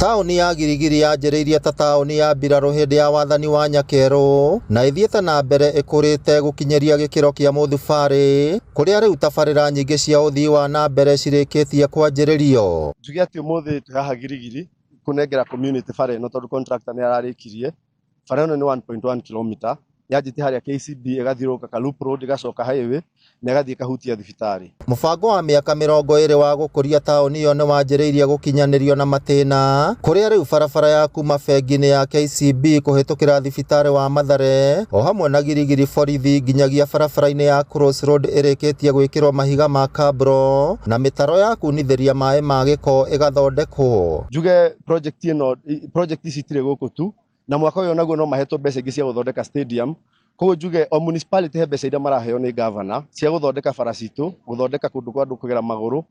Taoni ya Girigiri yanjĩrĩirie ta taoni ya mbirarũ hĩndĩ ya wathani wa Nyakerũ na ĩthiĩte na mbere ĩkũrĩte gũkinyeria gĩkĩro kĩa mũthubarĩ kũrĩa rĩu tabarĩra nyingĩ cia ũthii wa na mbere cirĩkĩtie kwanjĩrĩrio. Njuge atĩ ũmũthĩ twĩ haha Girigiri kũnengera community bara ĩno tondũ contractor nĩ ararĩkirie. Bara ĩno nĩ 1.1 km yanjĩtie harĩa KCB ĩgathiũrũrũka ka Loop Road ĩgacoka highway na ĩgathiĩ ĩkahutia thibitarĩ. Mũbango wa mĩaka 20 wa gũkũria taoni ĩyo nĩ wanjĩrĩirie gũkinyanĩrio na matĩna kũrĩa rĩu barabara ya kuma bengi-inĩ ya KCB kũhĩtũkĩra thibitarĩ wa Mathare o hamwe na Girigiri borithi nginyagia barabara-inĩ ya Cross Road ĩrĩkĩtie gwĩkĩrwo mahiga ma kabro na mĩtaro ya kunithĩria maĩ ma gĩko ĩgathondekwo. Njuge project ici itirĩ gũkũ tu na mwaka ũyũ naguo no mahetwo mbeca ingĩ cia gũthondeka stadium. Koguo njuge o municipality he mbeca iria maraheo nĩ governor cia gũthondeka bara citũ, gũthondeka kũndũ kwa andũ kũgera magũrũ,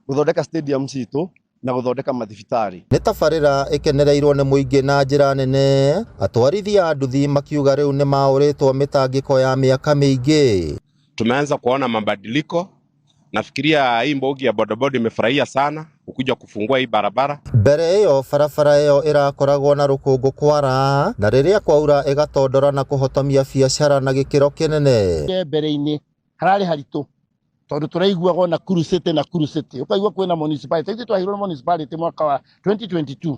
gũthondeka stadium citũ na gũthondeka mathibitarĩ. Nĩ tabarĩra ĩkenereirwo nĩ mũingĩ na njĩra nene, atwarithia a nduthi makiuga rĩu nĩ maũrĩtwo mĩtangĩko ya mĩaka mĩingĩ. Tumeanza kuona mabadiliko. Nafikiria hii mbogi ya bodaboda imefurahia sana ukuja kufungua hii barabara. Mbere ĩyo barabara ĩyo ĩrakoragwo na rũkũngũ kwara na rĩrĩa kwaura ĩgatondora na kũhotomia biacara na gĩkĩro kĩnene. Mbere-inĩ hararĩ haritũ tondũ tũraiguaga na Nakuru City ũkaigua kwĩna municipality ĩtĩ twahirwo municipality mwaka wa 2022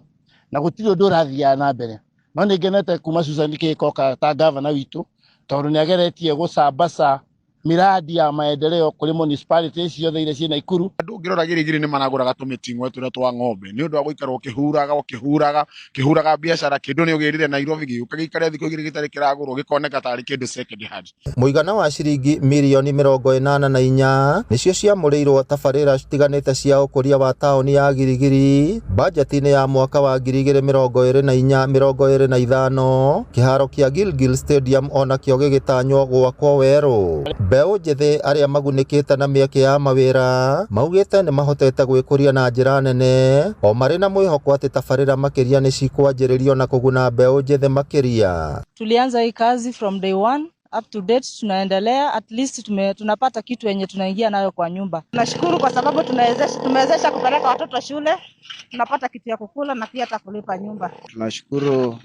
na gũtirĩ ũndũ ũrathiaga na mbere. No nĩngenete kuma Susan Kĩĩko ta governor witũ tondũ nĩageretie gũcambaca miradi ya maendeleo kuri municipality ciothe iria ciĩ Nakuru. Andũ ngĩrora Girigiri nĩ managũraga tũmĩting'o tũrĩa twa ng'ombe nĩ ũndũ wa gũikara ũkĩhuraga biacara kĩndũ nĩ ũgĩrire Nairobi gĩũka gĩikare thikũ igĩrĩ gĩtarĩ kĩragũrwo gĩkoneka tarĩ kĩndũ second hand. Mũigana wa ciringi mirioni 84 nĩcio ciamũrĩirwo tabarĩra citiganĩte cia ũkũria wa taoni ya Girigiri bajeti-inĩ ya mwaka wa 2024-2025 kĩharo kĩa Gilgil Stadium onakĩo gĩgĩtanywo gwakwo werũ. Mbeũ njĩthĩ arĩa magunĩkĩte na mĩeke ya mawĩra maugĩte nĩ mahotete gwĩkũria na njĩra nene o marĩ na mwĩhoko atĩ tabarĩra makĩria nĩ cikwanjĩrĩrio na kũguna mbeũ njĩthĩ makĩria. Tulianza hii kazi from day one up to date, tunaendelea at least tunapata kitu yenye tunaingia nayo kwa nyumba. Tunashukuru kwa sababu tumewezesha kupeleka watoto shule, tunapata kitu ya kukula na pia hata kulipa nyumba. Tunashukuru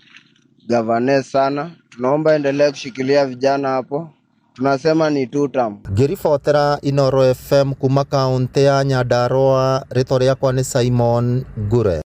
gavana sana, tunaomba endelee kushikilia vijana hapo. Tunasema ni tutam. Ngĩribotera Inooro FM kuma kaunti ya Nyandarua, rĩtwa rĩakwa nĩ Simon Ngure.